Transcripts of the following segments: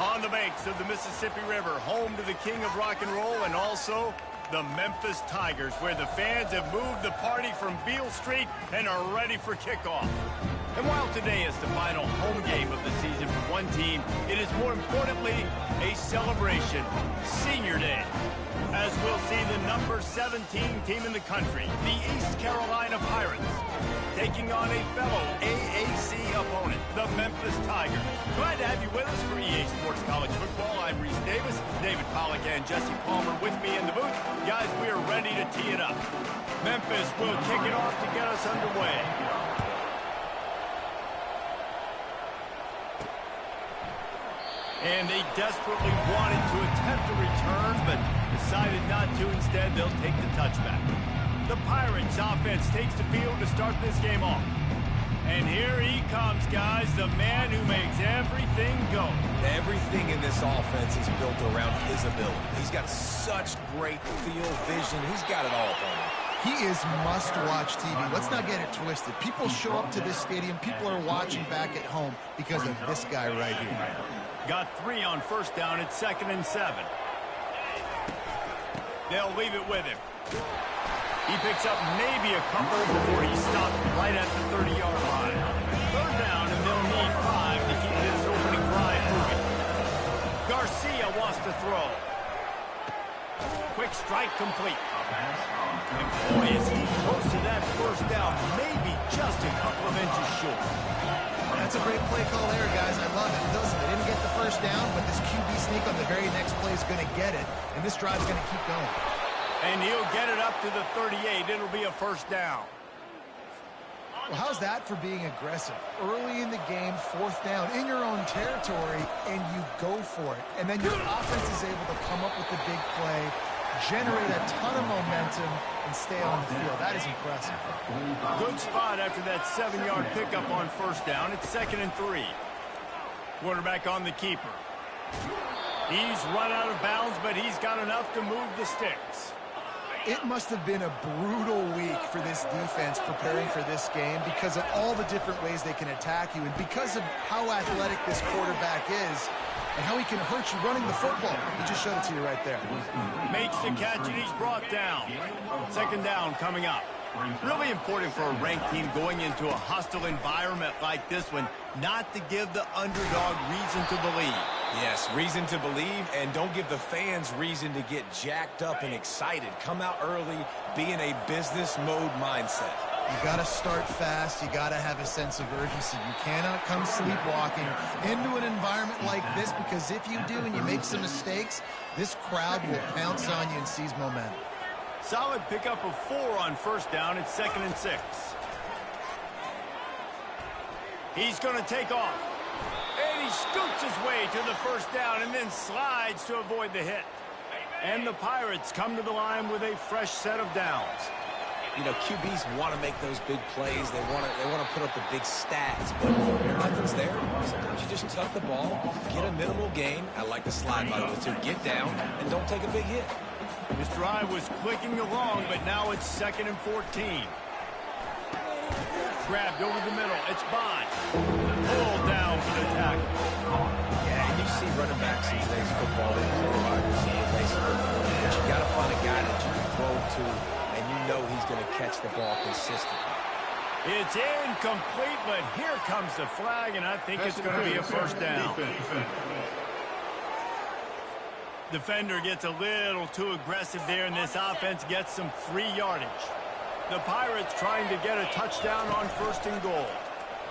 On the banks of the Mississippi River, home to the king of rock and roll and also the Memphis Tigers, where the fans have moved the party from Beale Street and are ready for kickoff. And while today is the final home game of the season for one team, it is more importantly a celebration, Senior Day, as we'll see the number 17 team in the country, the East Carolina Pirates, taking on a fellow AAC opponent, the Memphis Tigers. Glad to have you with us for EA Sports College Football. I'm Reese Davis, David Pollack and Jesse Palmer with me in the booth. Guys, we are ready to tee it up. Memphis will kick it off to get us underway. And they desperately wanted to attempt a return, but decided not to. Instead, they'll take the touchback. The Pirates offense takes the field to start this game off. And here he comes, guys, the man who makes everything go. Everything in this offense is built around his ability. He's got such great field vision. He's got it all for him. He is must-watch TV. Let's not get it twisted. People show up to this stadium. People are watching back at home because of this guy right here. Got 3 on first down at 2nd and 7. They'll leave it with him. He picks up maybe a couple before he's stopped right at the 30-yard line. 3rd down, and they'll need 5 to keep this opening drive moving. Garcia wants to throw. Quick strike complete. And boy, is he close to that first down, maybe just a couple of inches short. That's a great play call there, guys. I love it. Listen, they didn't get the first down, but this QB sneak on the very next play is going to get it, and this drive's going to keep going. And he'll get it up to the 38. It'll be a first down. Well, how's that for being aggressive? Early in the game, 4th down, in your own territory, and you go for it. And then your offense is able to come up with the big play, generate a ton of momentum, and stay on the field. That is impressive. Good spot after that 7-yard pickup on first down. It's 2nd and 3. Quarterback on the keeper. He's run out of bounds, but he's got enough to move the sticks. It must have been a brutal week for this defense preparing for this game because of all the different ways they can attack you and because of how athletic this quarterback is and how he can hurt you running the football. He just showed it to you right there. Makes the catch, and he's brought down. 2nd down coming up. Really important for a ranked team going into a hostile environment like this one not to give the underdog reason to believe. Yes, reason to believe, and don't give the fans reason to get jacked up and excited. Come out early, be in a business mode mindset. You got to start fast. You got to have a sense of urgency. You cannot come sleepwalking into an environment like this because if you do and you make some mistakes, this crowd will pounce on you and seize momentum. Solid pickup of 4 on first down. It's 2nd and 6. He's going to take off. And he scoots his way to the first down and then slides to avoid the hit. And the Pirates come to the line with a fresh set of downs. You know, QBs want to make those big plays. They want to put up the big stats. But when nothing's there, sometimes you just tuck the ball, get a minimal gain. I like the slide, by the way, too. Get down and don't take a big hit. This drive was clicking along, but now it's 2nd and 14. Grabbed over the middle. It's Bond. Pulled down for the tackle. Yeah, and you see running backs in today's football. They play wide receiver, basically. But you got to find a guy that you can throw to, and you know he's going to catch the ball consistently. It's incomplete, but here comes the flag, and I think it's going to be a first down. Defender gets a little too aggressive there, and this offense gets some free yardage. The Pirates trying to get a touchdown on 1st and goal.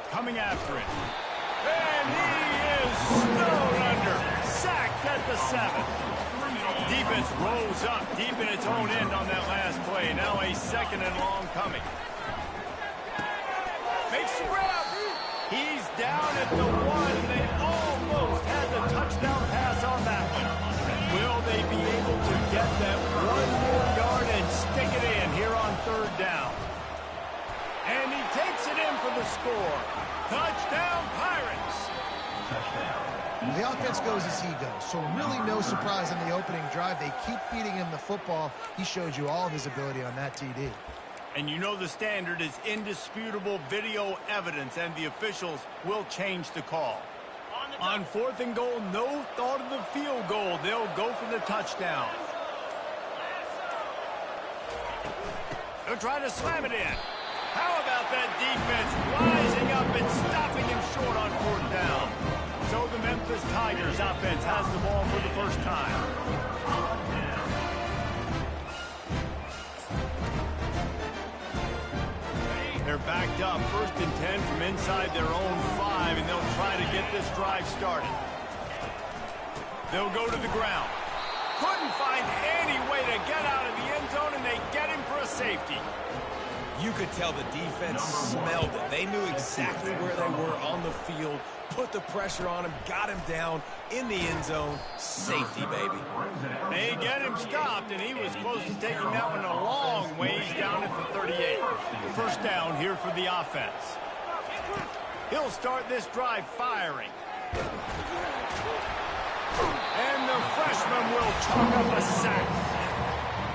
Coming after it. And he is snowed under. Sacked at the 7. Defense rose up deep in its own end on that last play. Now a 2nd and long coming. Makes the grab. He's down at the 1, and they almost had the touchdown pass on that one. Will they be able to get that 1 more yard and stick it in here on 3rd down? And he takes it in for the score. Touchdown, Pirates! The offense goes as he goes, so really no surprise in the opening drive. They keep feeding him the football. He showed you all of his ability on that TD. And you know the standard is indisputable video evidence, and the officials will change the call. On 4th and goal, no thought of the field goal. They'll go for the touchdown. They'll try to slam it in. How about that defense rising up and stopping him short on 4th down? So the Memphis Tigers offense has the ball for the first time. They're backed up, 1st and 10 from inside their own 5, and they'll try to get this drive started. They'll go to the ground. Couldn't find any way to get out of the end zone, and they get him for a safety. You could tell the defense smelled it. They knew exactly where they were on the field, put the pressure on him, got him down in the end zone. Safety, baby. They get him stopped, and he was close to taking that one a long ways down at the 38. 1st down here for the offense. He'll start this drive firing. And the freshman will chalk up a sack.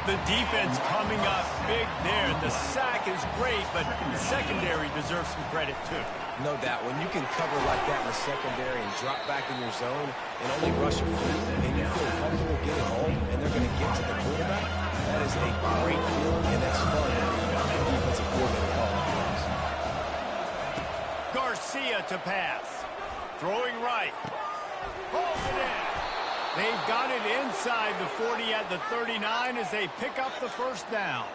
The defense coming up big there. The sack is great, but the secondary deserves some credit, too. No doubt. When you can cover like that in the secondary and drop back in your zone and only rush your feet, and you feel comfortable getting home, and they're going to get to the quarterback, that is a great feeling, and that's fun. The defensive coordinator calling plays. Garcia to pass. Throwing right. Pulls it in. They've got it inside the 40 at the 39 as they pick up the 1st down.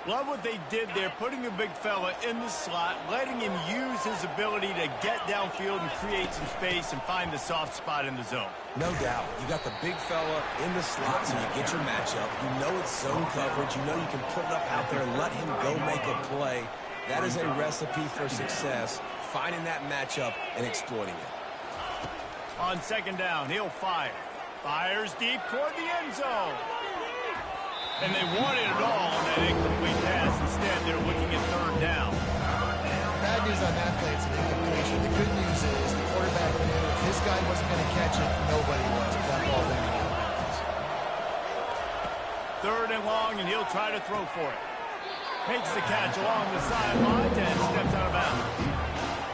Love what they did there, putting the big fella in the slot, letting him use his ability to get downfield and create some space and find the soft spot in the zone. No doubt. You got the big fella in the slot, so you get your matchup. You know it's zone coverage. You know you can put it up out there and let him go make a play. That is a recipe for success, finding that matchup and exploiting it. On 2nd down, he'll fire. Fires deep toward the end zone. And they wanted it all on that incomplete pass. Instead, they're looking at 3rd down. Bad news on that play, it's an incompletion. The good news is the quarterback knew if this guy wasn't going to catch it, nobody was. That ball didn't get out. 3rd and long, and he'll try to throw for it. Makes the catch along the sideline and steps out of bounds.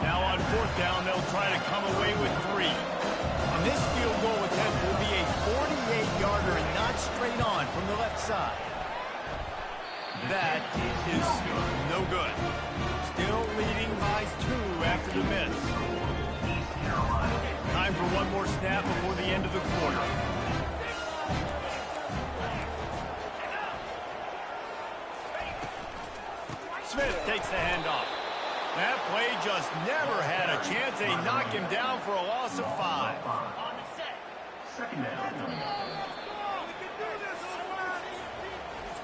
Now on 4th down, they'll try to come away with 3. And this field goal attempt will be a 48-yarder and not straight on from the left side. That is no good. Still leading by 2 after the miss. Time for one more snap before the end of the quarter. Smith takes the handoff. That play just never had a chance. They knock him down for a loss of 5.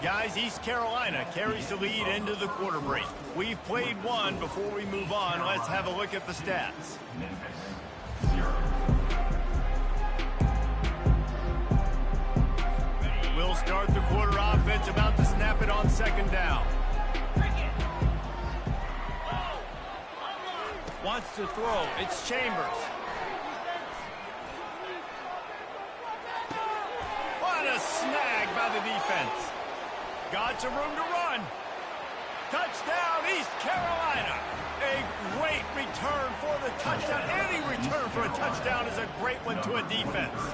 Guys, East Carolina carries the lead into the quarter break. We've played one. Before we move on, let's have a look at the stats. We'll start the quarter offense, about to snap it on 2nd down. Wants to throw. It's Chambers. What a snag by the defense. Got some room to run. Touchdown, East Carolina. A great return for the touchdown. Any return for a touchdown is a great one to a defense.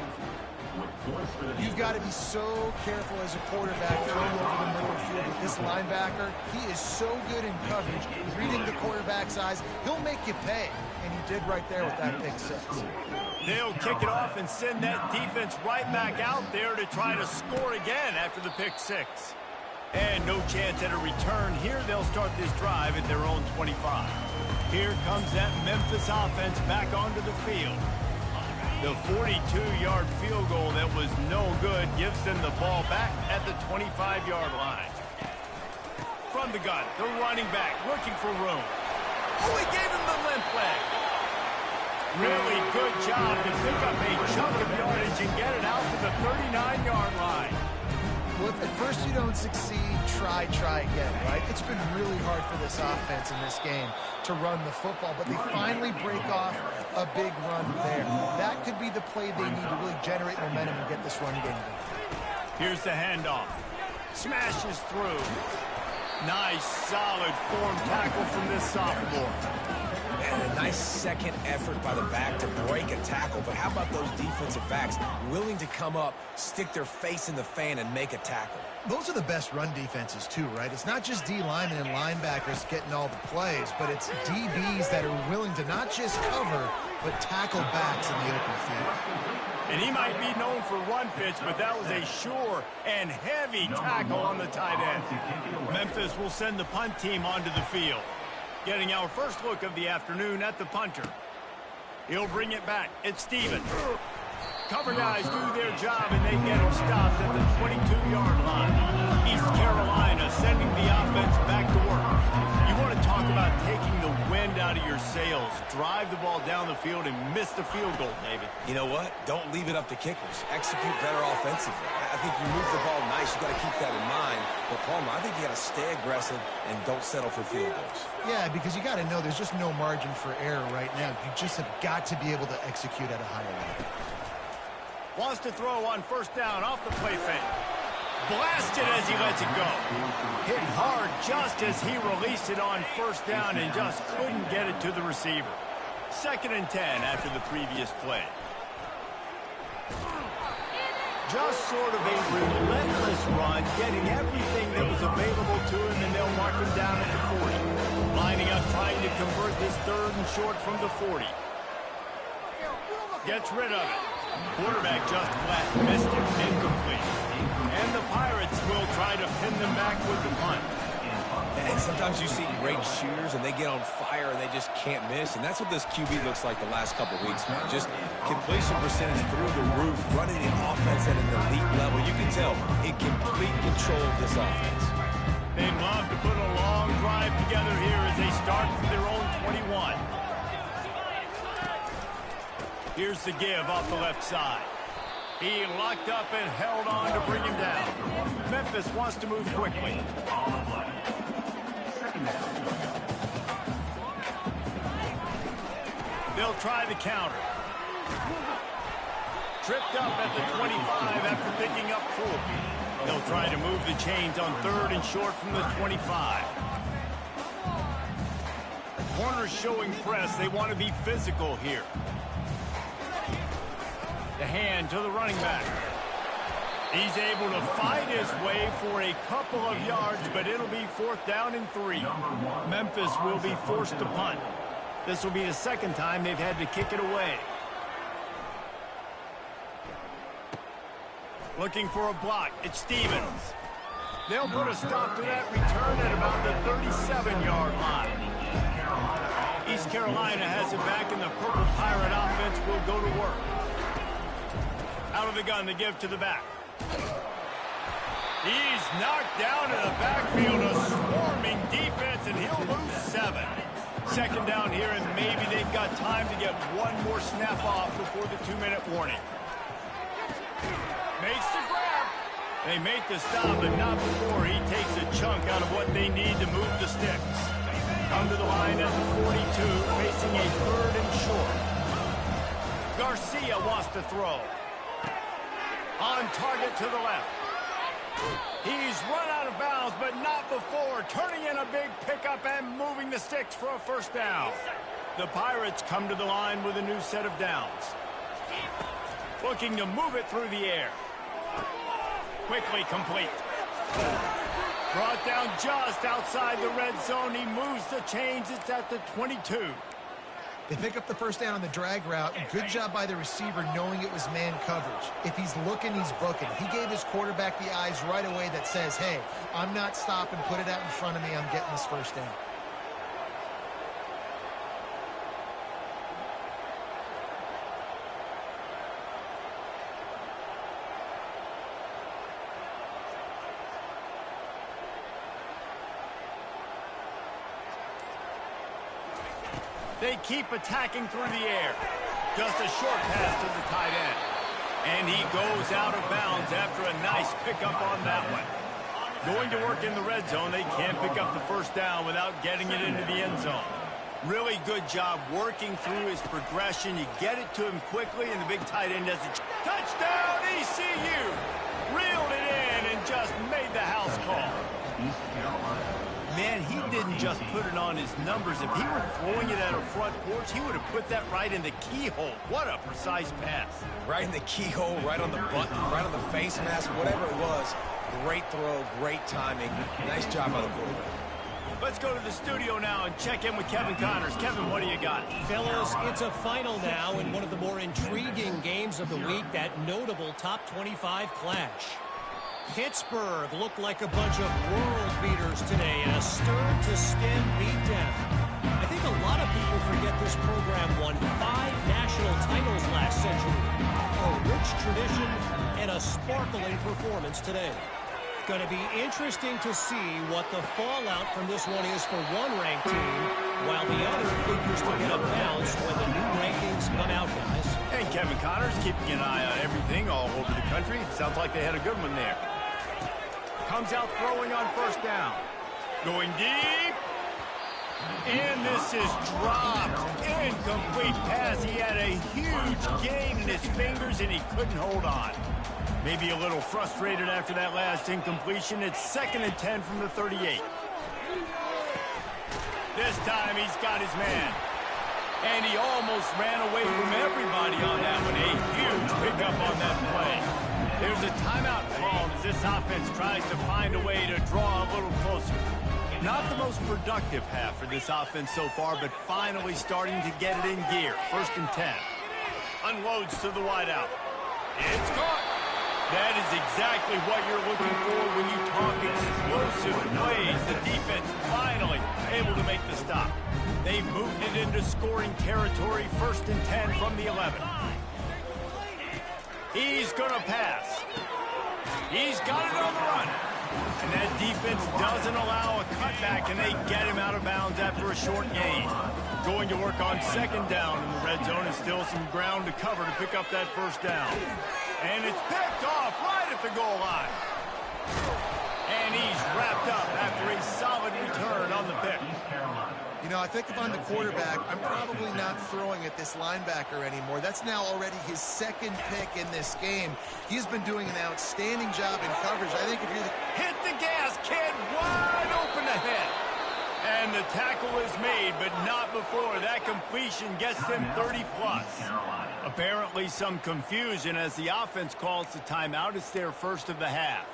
You've got to be so careful as a quarterback throwing over the middle of the field with this linebacker. He is so good in coverage, reading the quarterback's eyes. He'll make you pay, and he did right there with that pick 6. They'll kick it off and send that defense right back out there to try to score again after the pick 6. And no chance at a return here. They'll start this drive at their own 25. Here comes that Memphis offense back onto the field. The 42-yard field goal that was no good gives them the ball back at the 25-yard line. From the gun, the running back looking for room. Oh, he gave him the limp leg. Really good job to pick up a chunk of yardage and get it out to the 39-yard line. Well, if at first you don't succeed, try again, right? It's been really hard for this offense in this game to run the football, but they finally break off a big run there. That could be the play they need to really generate momentum and get this run game going. Here's the handoff. Smashes through. Nice, solid form tackle from this sophomore. And a nice second effort by the back to break a tackle. But how about those defensive backs willing to come up, stick their face in the fan, and make a tackle? Those are the best run defenses, too, right? It's not just D linemen and linebackers getting all the plays, but it's DBs that are willing to not just cover, but tackle backs in the open field. And he might be known for run fits, but that was a sure and heavy tackle on the tight end. Memphis will send the punt team onto the field. Getting our first look of the afternoon at the punter. He'll bring it back. It's Stevens. Cover guys do their job, and they get him stopped at the 22-yard line. East Carolina sending the offense back to work. You want to talk about taking the wind out of your sails. Drive the ball down the field and miss the field goal, David. You know what? Don't leave it up to kickers. Execute better offensively. I think you move the ball nice. You got to keep that in mind. But, Palmer, I think you got to stay aggressive and don't settle for field goals. Yeah, because you got to know there's just no margin for error right now. You just have got to be able to execute at a higher level. Wants to throw on first down off the play fake. Blasted as he lets it go. Hit hard just as he released it on first down and just couldn't get it to the receiver. 2nd and 10 after the previous play. Just sort of a relentless run, getting everything that was available to him, and they'll mark him down at the 40. Lining up, trying to convert this 3rd and short from the 40. Gets rid of it. Quarterback just flat missed it, incomplete. And the Pirates will try to pin them back with the punt. And sometimes you see great shooters and they get on fire and they just can't miss. And that's what this QB looks like the last couple weeks, man. Just completion percentage through the roof, running the offense at an elite level. You can tell in complete control of this offense. They'd love to put a long drive together here as they start from their own 21. Here's the give off the left side. He locked up and held on to bring him down. Memphis wants to move quickly. They'll try the counter. Tripped up at the 25 after picking up 4. They'll try to move the chains on 3rd and short from the 25. Corners showing press. They want to be physical here. The hand to the running back. He's able to fight his way for a couple of yards, but it'll be 4th down and 3. Memphis will be forced to punt. This will be the 2nd time they've had to kick it away. Looking for a block. It's Stevens. They'll put a stop to that return at about the 37-yard line. East Carolina has it back, and the Purple Pirate offense will go to work. Out of the gun, the give to the back. He's knocked down in the backfield, a swarming defense, and he'll lose 7. 2nd down here, and maybe they've got time to get one more snap off before the 2-minute warning. Makes the grab. They make the stop, but not before he takes a chunk out of what they need to move the sticks. Come to the line at the 42, facing a 3rd and short. Garcia wants to throw. On target to the left. He's run out of bounds, but not before. Turning in a big pickup and moving the sticks for a 1st down. The Pirates come to the line with a new set of downs. Looking to move it through the air. Quickly complete. Brought down just outside the red zone. He moves the chains. It's at the 22. They pick up the 1st down on the drag route. Good job by the receiver knowing it was man coverage. If he's looking, he's booking. He gave his quarterback the eyes right away that says, hey, I'm not stopping. Put it out in front of me. I'm getting this 1st down. They keep attacking through the air. Just a short pass to the tight end. And he goes out of bounds after a nice pickup on that one. Going to work in the red zone, they can't pick up the 1st down without getting it into the end zone. Really good job working through his progression. You get it to him quickly, and the big tight end does it. Touchdown, ECU! Reeled it in and just made the house call. Man, he didn't just put it on his numbers. If he were throwing it at a front porch, he would have put that right in the keyhole. What a precise pass. Right in the keyhole, right on the button, right on the face mask, whatever it was. Great throw, great timing. Nice job by the quarterback. Let's go to the studio now and check in with Kevin Connors. Kevin, what do you got? Fellas, it's a final now in one of the more intriguing games of the week, that notable top 25 clash. Pittsburgh looked like a bunch of world beaters today in a stern-to-stem beatdown. I think a lot of people forget this program won 5 national titles last century. A rich tradition and a sparkling performance today. Going to be interesting to see what the fallout from this one is for one ranked team, while the other figures to get a bounce when the new rankings come out, guys. And Kevin Connors keeping an eye on everything all over the country. Sounds like they had a good one there. Comes out throwing on first down. Going deep. And this is dropped. Incomplete pass. He had a huge gain in his fingers, and he couldn't hold on. Maybe a little frustrated after that last incompletion. It's 2nd and 10 from the 38. This time he's got his man. And he almost ran away from everybody on that one. A huge pickup on that play. There's a timeout called as this offense tries to find a way to draw a little closer. Not the most productive half for this offense so far, but finally starting to get it in gear. 1st and 10. Unloads to the wideout. It's caught. That is exactly what you're looking for when you talk explosive plays. The defense finally able to make the stop. They've moved it into scoring territory. 1st and 10 from the 11. He's going to pass. He's got it on the run. And that defense doesn't allow a cutback, and they get him out of bounds after a short gain. Going to work on 2nd down in the red zone, and still some ground to cover to pick up that 1st down. And it's picked off right at the goal line. And he's wrapped up after a solid return on the pick. You know, I think if I'm the quarterback, I'm probably not throwing at this linebacker anymore. That's now already his 2nd pick in this game. He's been doing an outstanding job in coverage. I think if you're Hit the gas, kid. Wide open ahead. And the tackle is made, but not before that completion gets them 30-plus. Apparently some confusion as the offense calls the timeout. It's their 1st of the half.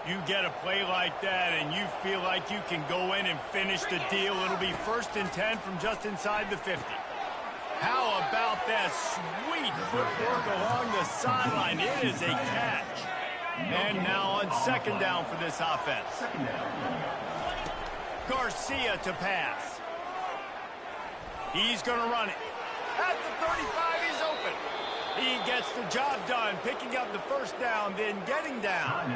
You get a play like that and you feel like you can go in and finish the deal. It'll be 1st and 10 from just inside the 50. How about that sweet footwork along the sideline? It is a catch. And now on 2nd down for this offense. Garcia to pass. He's going to run it. At the 35, he's open. He gets the job done, picking up the 1st down, then getting down.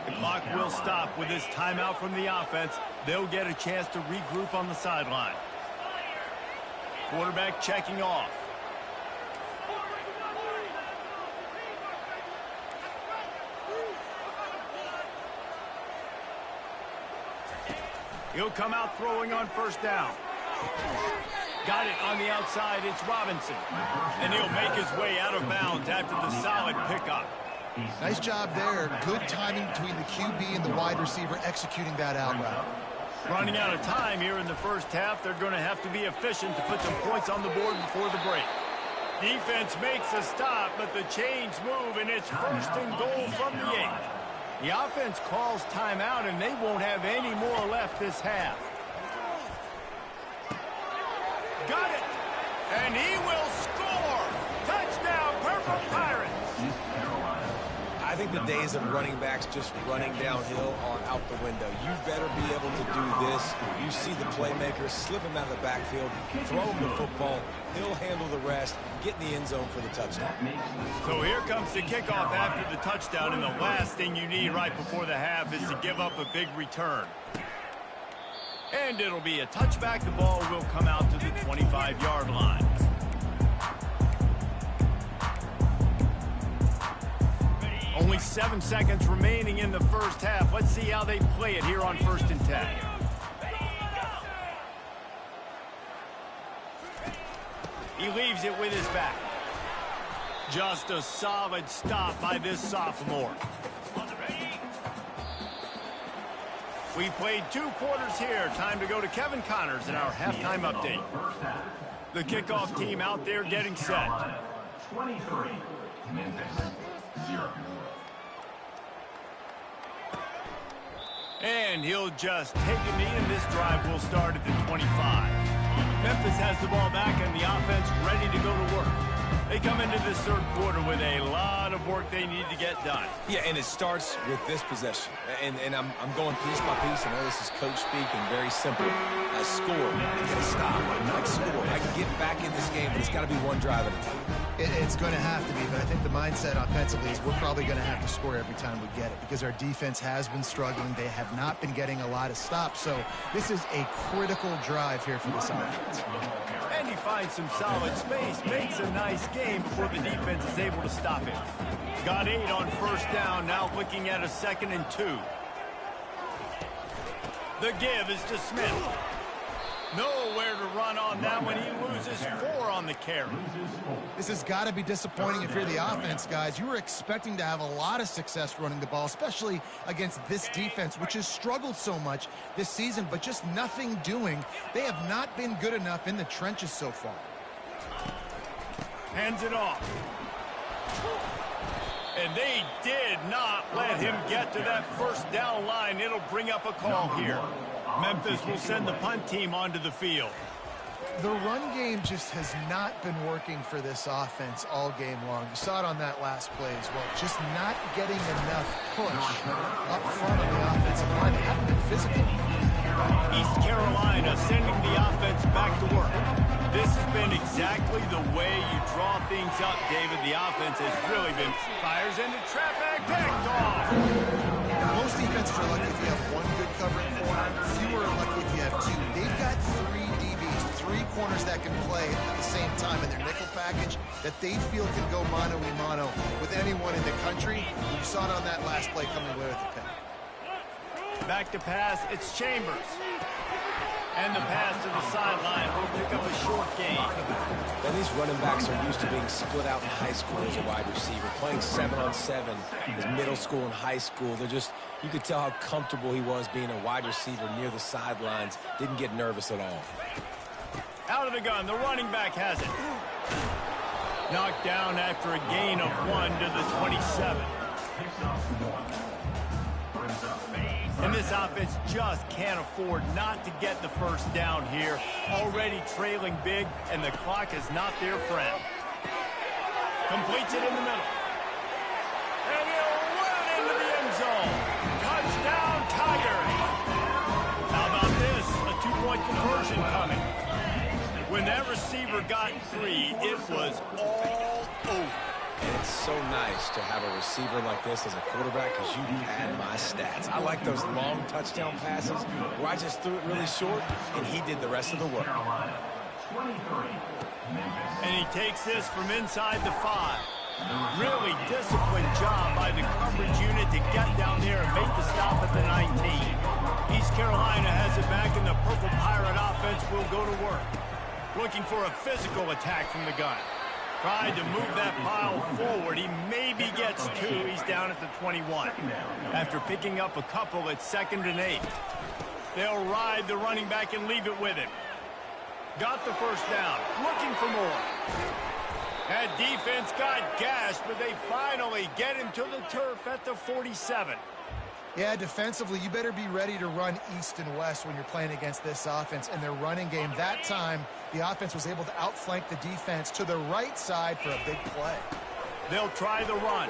The clock will stop with this timeout from the offense. They'll get a chance to regroup on the sideline. Quarterback checking off. He'll come out throwing on 1st down. Got it on the outside. It's Robinson. And he'll make his way out of bounds after the solid pickup. Nice job there. Good timing between the QB and the wide receiver executing that out route. Running out of time here in the 1st half. They're going to have to be efficient to put some points on the board before the break. Defense makes a stop, but the chains move, and it's 1st and goal from the 8. The offense calls timeout, and they won't have any more left this half. Got it. And he will score. Touchdown, Purple Pirates. I think the days of running backs just running downhill are out the window. You better be able to do this. You see the playmaker, slip him out of the backfield, throw him the football. He'll handle the rest, get in the end zone for the touchdown. So here comes the kickoff after the touchdown, and the last thing you need right before the half is to give up a big return. And it'll be a touchback. The ball will come out to the 25-yard line. Only 7 seconds remaining in the 1st half. Let's see how they play it here on 1st and 10. He leaves it with his back. Just a solid stop by this sophomore. We played 2 quarters here. Time to go to Kevin Connors in our halftime update. The kickoff team out there getting set. 23, Memphis, 0. And he'll just take a knee, and this drive will start at the 25. Memphis has the ball back, and the offense ready to go to work. They come into this third quarter with a lot of work they need to get done. Yeah, and it starts with this possession. And I'm going piece by piece. I know this is coach speaking, very simple. I score, I get a stop, I score. I can get back in this game, but it's got to be one drive at a time. It's going to have to be, but I think the mindset offensively is we're probably going to have to score every time we get it because our defense has been struggling. They have not been getting a lot of stops, so this is a critical drive here for this offense. And he finds some solid space, makes a nice game before the defense is able to stop him. Got 8 on first down, now looking at a 2nd and 2. The give is to Smith. Nowhere to run on that one. He loses 4 on the carry. This has got to be disappointing if you're the offense, guys. You were expecting to have a lot of success running the ball, especially against this defense, which has struggled so much this season, but just nothing doing. They have not been good enough in the trenches so far. Hands it off. And they did not let him get to that first down line. It'll bring up a call here. Memphis will send the punt team onto the field. The run game just has not been working for this offense all game long. You saw it on that last play as well. Just not getting enough push up front on the offensive line. They haven't been physical. East Carolina sending the offense back to work. This has been exactly the way you draw things up, David. The offense has really been fires into traffic, picked off. Most defenses are lucky if you have one good covering corner. Fewer are lucky if you have 2. They've got 3 DBs, 3 corners that can play at the same time in their nickel package that they feel can go mano-a-mano with anyone in the country. You saw it on that last play coming away with the pick. Back to pass, it's Chambers. And the pass to the sideline will pick up a short gain. Now, these running backs are used to being split out in high school as a wide receiver, playing 7-on-7 in middle school and high school. They're just, you could tell how comfortable he was being a wide receiver near the sidelines. Didn't get nervous at all. Out of the gun, the running back has it. Knocked down after a gain of 1 to the 27. And this offense just can't afford not to get the first down here. Already trailing big, and the clock is not their friend. Completes it in the middle. And he'll run into the end zone. Touchdown, Tigers. How about this? A 2-point conversion coming. When that receiver got 3, it was all over. And it's so nice to have a receiver like this as a quarterback because you had my stats. I like those long touchdown passes where I just threw it really short and he did the rest of the work. And he takes this from inside the 5. Really disciplined job by the coverage unit to get down there and make the stop at the 19. East Carolina has it back, and the Purple Pirate offense will go to work. Looking for a physical attack from the gun. Tried to move that pile forward. He maybe gets 2. He's down at the 21. After picking up a couple, it's 2nd and 8. They'll ride the running back and leave it with him. Got the first down. Looking for more. That defense got gashed, but they finally get him to the turf at the 47. Yeah, defensively, you better be ready to run east and west when you're playing against this offense. And their running game, that time, the offense was able to outflank the defense to the right side for a big play. They'll try the run.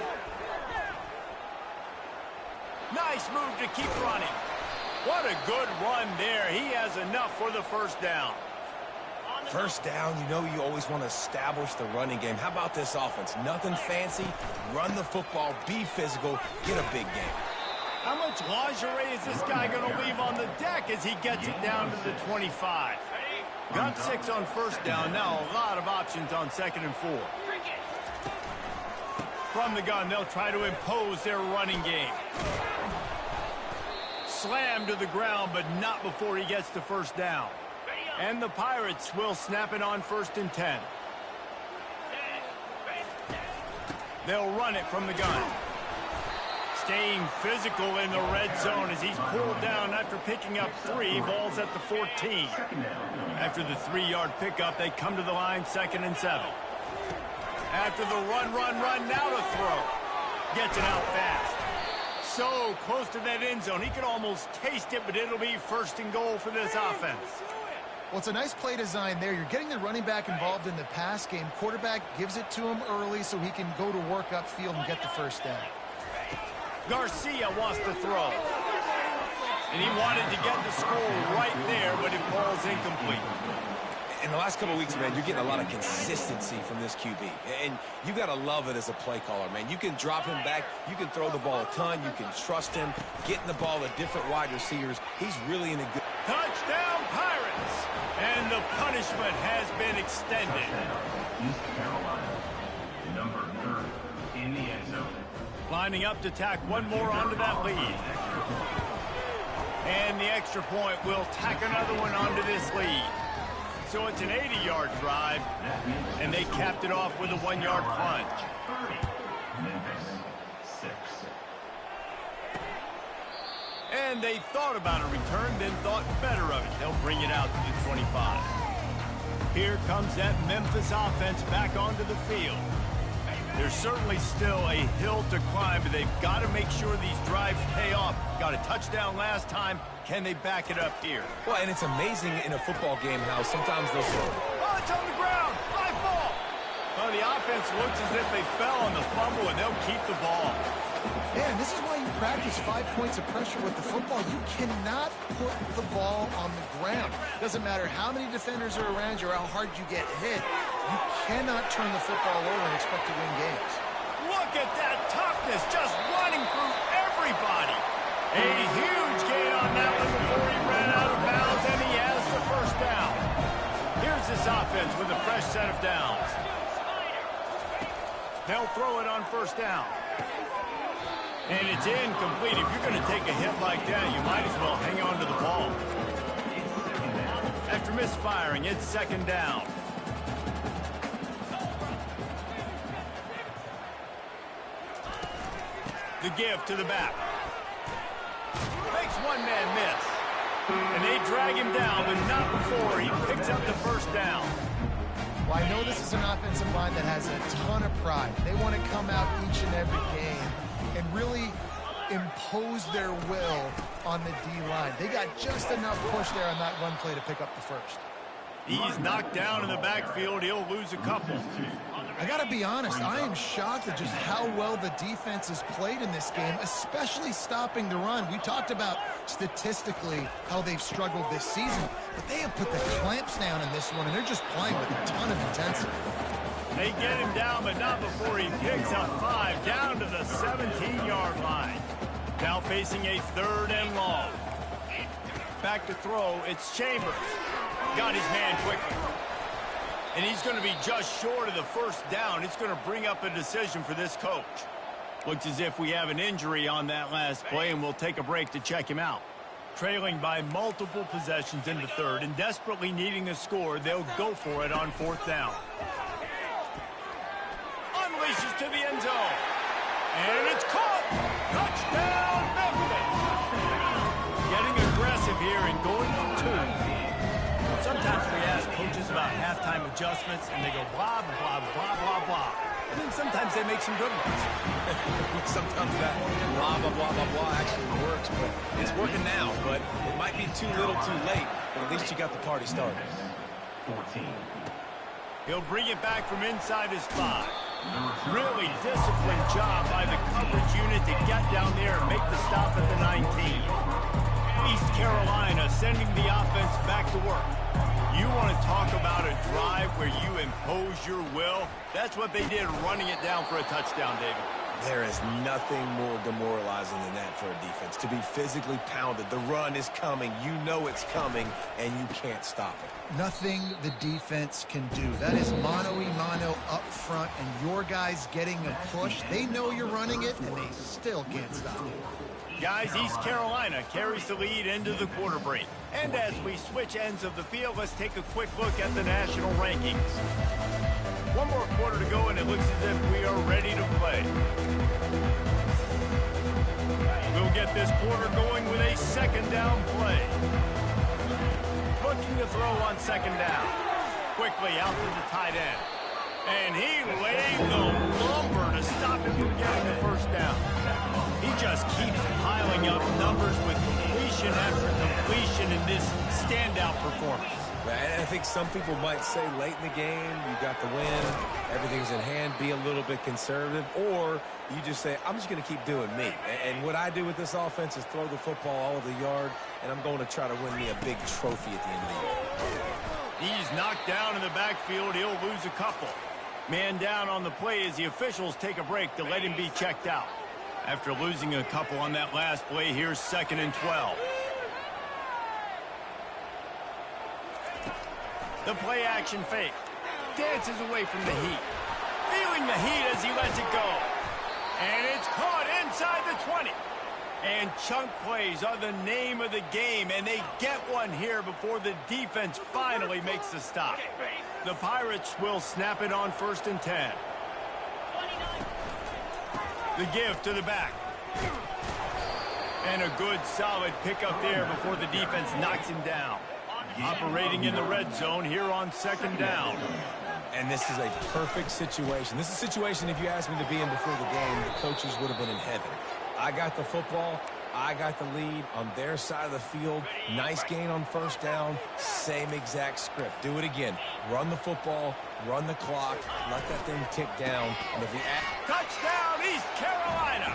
Nice move to keep running. What a good run there. He has enough for the first down. First down, you know you always want to establish the running game. How about this offense? Nothing fancy. Run the football, be physical, get a big game. How much lingerie is this guy going to leave on the deck as he gets it down to the 25? Got 6 on first down. Now a lot of options on 2nd and 4. From the gun, they'll try to impose their running game. Slammed to the ground, but not before he gets the first down. And the Pirates will snap it on 1st and 10. They'll run it from the gun. staying physical in the red zone as he's pulled down after picking up 3 balls at the 14. After the 3-yard pickup, they come to the line 2nd and 7. After the run, now to throw. Gets it out fast. So close to that end zone. He could almost taste it, but it'll be 1st and goal for this offense. Well, it's a nice play design there. You're getting the running back involved in the pass game. Quarterback gives it to him early so he can go to work upfield and get the 1st down. Garcia wants to throw. And he wanted to get the score right there, but it falls incomplete. In the last couple of weeks, man, you're getting a lot of consistency from this QB. And you got to love it as a play caller, man. You can drop him back. You can throw the ball a ton. You can trust him. Getting the ball to different wide receivers. He's really in a good... Touchdown, Pirates! And the punishment has been extended. East Carolina, number 30 in the end zone. Lining up to tack one more onto that lead. And the extra point will tack another one onto this lead. So it's an 80-yard drive, and they capped it off with a 1-yard plunge. 30, Memphis, 6. And they thought about a return, then thought better of it. They'll bring it out to the 25. Here comes that Memphis offense back onto the field. There's certainly still a hill to climb, but they've got to make sure these drives pay off. Got a touchdown last time. Can they back it up here? Well, and it's amazing in a football game how sometimes they'll say, Oh, it's on the ground. High ball. Well, the offense looks as if they fell on the fumble, and they'll keep the ball. Man, this is why you practice 5 points of pressure with the football. You cannot put the ball on the ground. Doesn't matter how many defenders are around you or how hard you get hit. You cannot turn the football over and expect to win games. Look at that toughness, just running through everybody. A huge gain on that one before he ran out of bounds, and he has the 1st down. Here's this offense with a fresh set of downs. They'll throw it on 1st down. And it's incomplete. If you're going to take a hit like that, you might as well hang on to the ball. After misfiring, it's 2nd down. The give to the back. Makes one man miss. And they drag him down, but not before he picks up the 1st down. Well, I know this is an offensive line that has a ton of pride. They want to come out each and every game and really impose their will on the D-line. They got just enough push there on that run play to pick up the 1st. He's knocked down in the backfield. He'll lose a couple. I got to be honest, I am shocked at just how well the defense has played in this game, especially stopping the run. We talked about statistically how they've struggled this season, but they have put the clamps down in this one, and they're just playing with a ton of intensity. They get him down, but not before he picks up 5 down to the 17-yard line. Now facing a 3rd and long. Back to throw, it's Chambers. Got his man quickly. And he's going to be just short of the 1st down. It's going to bring up a decision for this coach. Looks as if we have an injury on that last play, and we'll take a break to check him out. Trailing by multiple possessions in the 3rd and desperately needing a score, they'll go for it on 4th down. Unleashes to the end zone. And it's caught. Touchdown, Memphis. Getting aggressive here and going for 2. Sometimes we ask coaches about halftime adjustments, and they go blah, blah, blah, blah, blah. And then sometimes they make some good ones. sometimes that blah, blah, blah, blah, blah actually works. But it's working now, but it might be too little too late. But at least you got the party started. 14. He'll bring it back from inside his 5. Really disciplined job by the coverage unit to get down there and make the stop at the 19. East Carolina sending the offense back to work. You want to talk about a drive where you impose your will? That's what they did, running it down for a touchdown, David. There is nothing more demoralizing than that for a defense. To be physically pounded. The run is coming. You know it's coming, and you can't stop it. Nothing the defense can do. That is mano-a-mano up front, and your guys getting a push. They know you're running it, and they still can't stop it. Guys, East Carolina carries the lead into the quarter break. And as we switch ends of the field, let's take a quick look at the national rankings. One more quarter to go, and it looks as if we are ready to play. We'll get this quarter going with a second down play. Looking to throw on second down. Quickly out to the tight end. And he laid the lumber to stop him from getting the first down. He just keeps piling up numbers with completion after completion in this standout performance. I think some people might say late in the game, you got the win, everything's in hand, be a little bit conservative, or you just say, I'm just going to keep doing me. And what I do with this offense is throw the football all over the yard, and I'm going to try to win me a big trophy at the end of the year. He's knocked down in the backfield. He'll lose a couple. Man down on the play as the officials take a break to let him be checked out. After losing a couple on that last play, here's 2nd and 12. The play action fake. Dances away from the heat. Feeling the heat as he lets it go. And it's caught inside the 20. And chunk plays are the name of the game, and they get one here before the defense finally makes the stop. The Pirates will snap it on 1st and 10. The give to the back. And a good solid pickup there before the defense knocks him down. Operating in the red zone here on 2nd down. And this is a perfect situation. This is a situation, if you asked me to be in before the game, the coaches would have been in heaven. I got the football. I got the lead on their side of the field. Nice gain on 1st down. Same exact script. Do it again. Run the football. Run the clock. Let that thing tick down. And if you touchdown, East Carolina!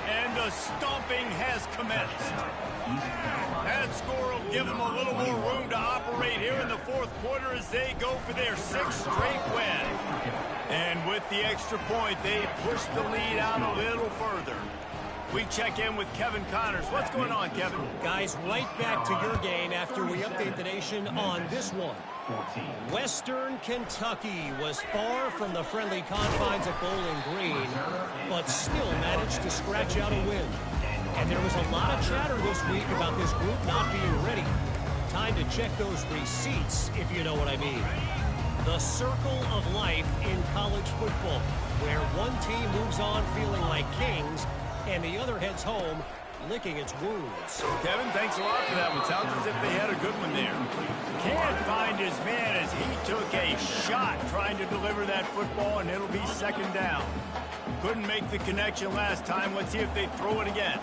And the stomping has commenced. That score will give them a little more room to operate here in the 4th quarter as they go for their 6th straight win. And with the extra point, they push the lead out a little further. We check in with Kevin Connors. What's going on, Kevin? Guys, right back to your game after we update the nation on this one. Western Kentucky was far from the friendly confines of Bowling Green, but still managed to scratch out a win. And there was a lot of chatter this week about this group not being ready. Time to check those receipts, if you know what I mean. The circle of life in college football, where one team moves on feeling like kings, and the other heads home licking its wounds. Kevin, thanks a lot for that one. Sounds as if they had a good one there. Can't find his man as he took a shot trying to deliver that football, and it'll be 2nd down. Couldn't make the connection last time. Let's see if they throw it again.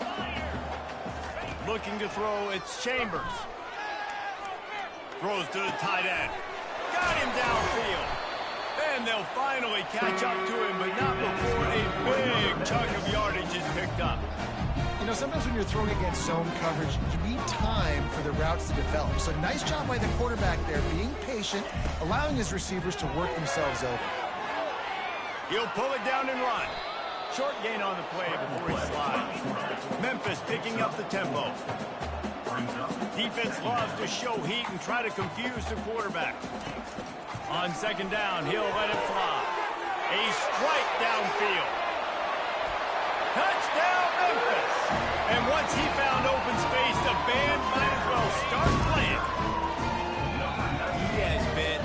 Looking to throw, it's Chambers. Throws to the tight end. Got him downfield. And they'll finally catch up to him, but not before a big chunk of yardage is picked up. You know, sometimes when you're throwing against zone coverage, you need time for the routes to develop. So nice job by the quarterback there, being patient, allowing his receivers to work themselves open. He'll pull it down and run. Short gain on the play before he slides. Memphis picking up the tempo. Defense loves to show heat and try to confuse the quarterback. On 2nd down, he'll let it fly. A strike downfield. Touchdown, Memphis! And once he found open space, the band might as well start playing. He has been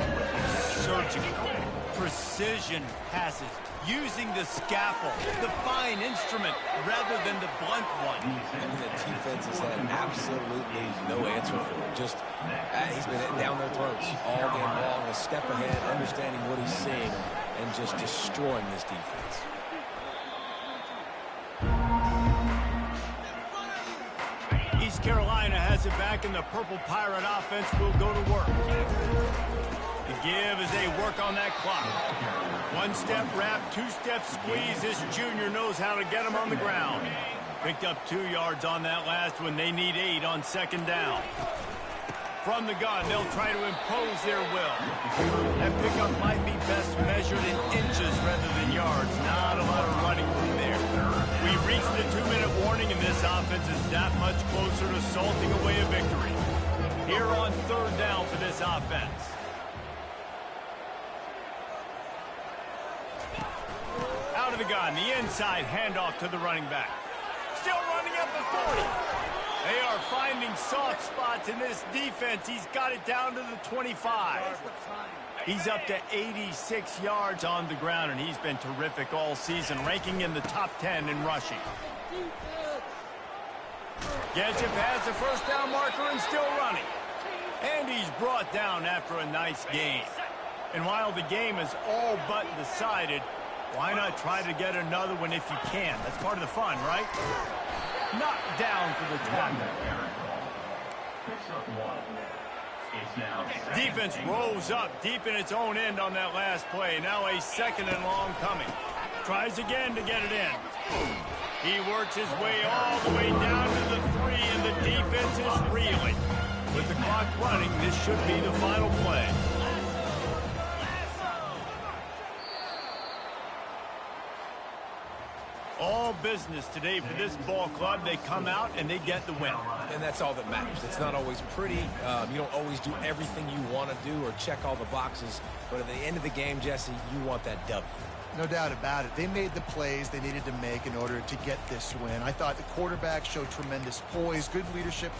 surgical. Precision passes, using the scalpel, the fine instrument, rather than the blunt one. And the defense has had absolutely no answer for him. Just, he's been down their throats all game long, a step ahead, understanding what he's seeing, and just destroying this defense. East Carolina has it back, and the Purple Pirate offense will go to work. The give as they work on that clock. 1-step wrap, 2-step squeeze. This junior knows how to get him on the ground. Picked up 2 yards on that last one. They need 8 on 2nd down. From the gun, they'll try to impose their will. That pickup might be best measured in inches rather than yards. Not a lot of running room there. We reached the 2-minute warning, and this offense is that much closer to salting away a victory. Here on 3rd down for this offense. Out of the gun, the inside handoff to the running back. Still running up the 40. They are finding soft spots in this defense. He's got it down to the 25. He's up to 86 yards on the ground, and he's been terrific all season, ranking in the top 10 in rushing. Gets it past the first down marker and still running. And he's brought down after a nice gain. And while the game is all but decided, why not try to get another one if you can? That's part of the fun, right? Knocked down for the tackle. Picks up 1. It's now Defense rolls up deep in its own end on that last play. Now a 2nd and long coming. Tries again to get it in. He works his way all the way down to the 3, and the defense is reeling. With the clock running, this should be the final play. All business today for this ball club. They come out and they get the win. And that's all that matters. It's not always pretty. You don't always do everything you want to do or check all the boxes. But at the end of the game, Jesse, you want that W. No doubt about it. They made the plays they needed to make in order to get this win. I thought the quarterback showed tremendous poise, good leadership.